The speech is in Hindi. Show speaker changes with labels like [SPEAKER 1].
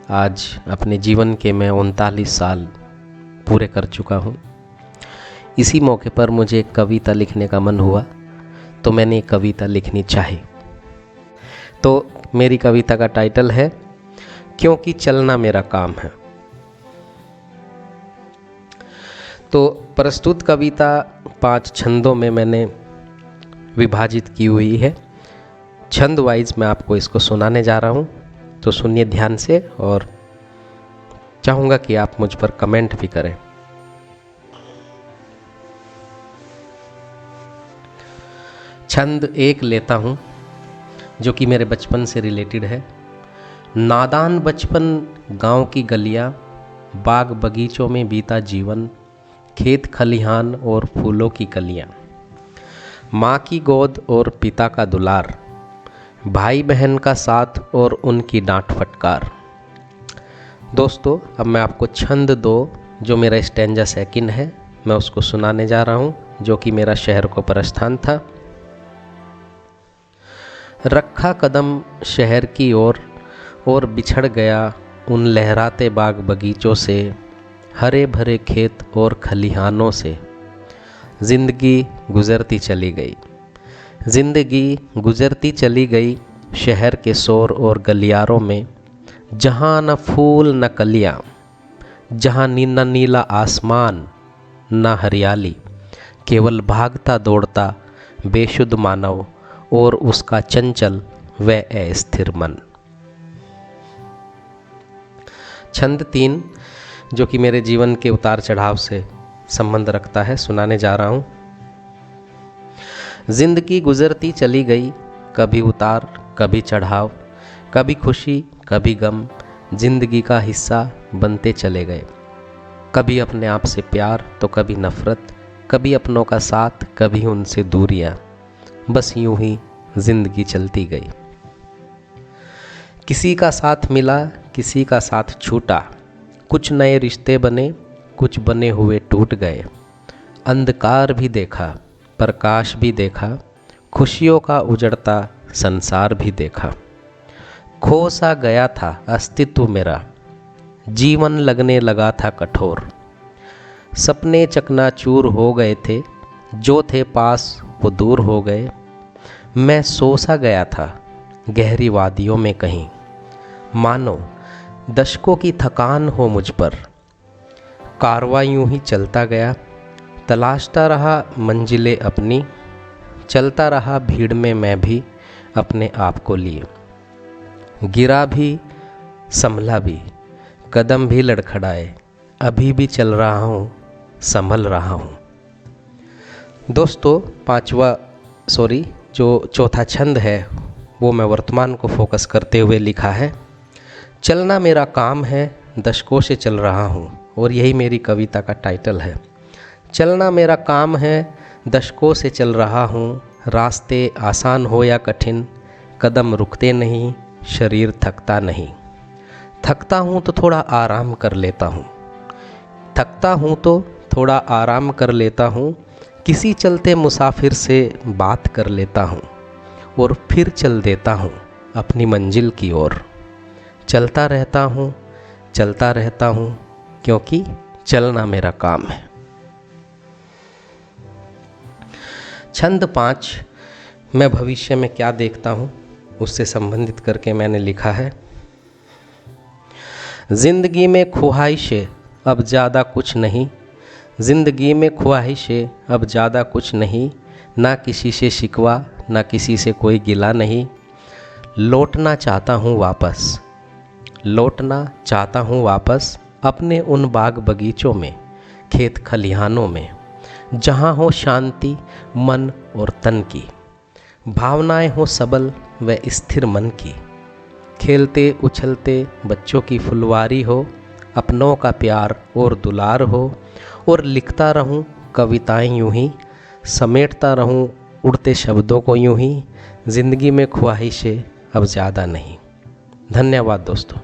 [SPEAKER 1] आज अपने जीवन के मैं 39 साल पूरे कर चुका हूँ। इसी मौके पर मुझे एक कविता लिखने का मन हुआ तो मैंने एक कविता लिखनी चाही। तो मेरी कविता का टाइटल है क्योंकि चलना मेरा काम है। तो प्रस्तुत कविता 5 छंदों में मैंने विभाजित की हुई है। छंद वाइज मैं आपको इसको सुनाने जा रहा हूँ, तो सुनिए ध्यान से और चाहूँगा कि आप मुझ पर कमेंट भी करें। छंद 1 लेता हूँ जो कि मेरे बचपन से रिलेटेड है। नादान बचपन गांव की गलियाँ, बाग बगीचों में बीता जीवन, खेत खलिहान और फूलों की कलियाँ, माँ की गोद और पिता का दुलार, भाई बहन का साथ और उनकी डांट फटकार। दोस्तों, अब मैं आपको छंद 2 जो मेरा स्टैंजा सेकंड है, मैं उसको सुनाने जा रहा हूँ, जो कि मेरा शहर को प्रस्थान था। रखा कदम शहर की ओर और बिछड़ गया उन लहराते बाग बगीचों से, हरे भरे खेत और खलिहानों से। जिंदगी गुजरती चली गई, जिंदगी गुजरती चली गई शहर के शोर और गलियारों में, जहाँ न फूल न कलियाँ, जहाँ न नीला आसमान न हरियाली, केवल भागता दौड़ता बेशुद्ध मानव और उसका चंचल व अस्थिर मन। छंद 3 जो कि मेरे जीवन के उतार चढ़ाव से संबंध रखता है, सुनाने जा रहा हूँ। जिंदगी गुजरती चली गई, कभी उतार कभी चढ़ाव, कभी खुशी कभी गम, जिंदगी का हिस्सा बनते चले गए। कभी अपने आप से प्यार तो कभी नफरत, कभी अपनों का साथ कभी उनसे दूरियां, बस यूं ही जिंदगी चलती गई। किसी का साथ मिला किसी का साथ छूटा, कुछ नए रिश्ते बने कुछ बने हुए टूट गए। अंधकार भी देखा प्रकाश भी देखा, खुशियों का उजड़ता संसार भी देखा। खो सा गया था अस्तित्व मेरा, जीवन लगने लगा था कठोर। सपने चकनाचूर हो गए थे, जो थे पास वो दूर हो गए। मैं सो सा गया था गहरी वादियों में कहीं, मानो दशकों की थकान हो मुझ पर। कारवां यूं ही चलता गया, तलाशता रहा मंजिलें अपनी, चलता रहा भीड़ में मैं भी अपने आप को लिए। गिरा भी संभला भी, कदम भी लड़खड़ाए, अभी भी चल रहा हूँ संभल रहा हूँ। दोस्तों, जो चौथा छंद है वो मैं वर्तमान को फोकस करते हुए लिखा है। चलना मेरा काम है, दशकों से चल रहा हूँ, और यही मेरी कविता का टाइटल है। चलना मेरा काम है, दशकों से चल रहा हूँ, रास्ते आसान हो या कठिन, कदम रुकते नहीं, शरीर थकता नहीं। थकता हूँ तो थोड़ा आराम कर लेता हूँ, थकता हूँ तो थोड़ा आराम कर लेता हूँ, किसी चलते मुसाफिर से बात कर लेता हूँ और फिर चल देता हूँ अपनी मंजिल की ओर। चलता रहता हूँ क्योंकि चलना मेरा काम है। छंद 5 मैं भविष्य में क्या देखता हूँ उससे संबंधित करके मैंने लिखा है। जिंदगी में ख्वाहिशें अब ज़्यादा कुछ नहीं, जिंदगी में ख्वाहिशें अब ज़्यादा कुछ नहीं, ना किसी से शिकवा ना किसी से कोई गिला नहीं। लौटना चाहता हूँ वापस, लौटना चाहता हूँ वापस अपने उन बाग बगीचों में, खेत खलिहानों में, जहाँ हो शांति मन और तन की, भावनाएं हो सबल व स्थिर मन की। खेलते उछलते बच्चों की फुलवारी हो, अपनों का प्यार और दुलार हो, और लिखता रहूं कविताएं यूं ही, समेटता रहूं उड़ते शब्दों को यूं ही। ज़िंदगी में ख्वाहिशें अब ज़्यादा नहीं। धन्यवाद दोस्तों।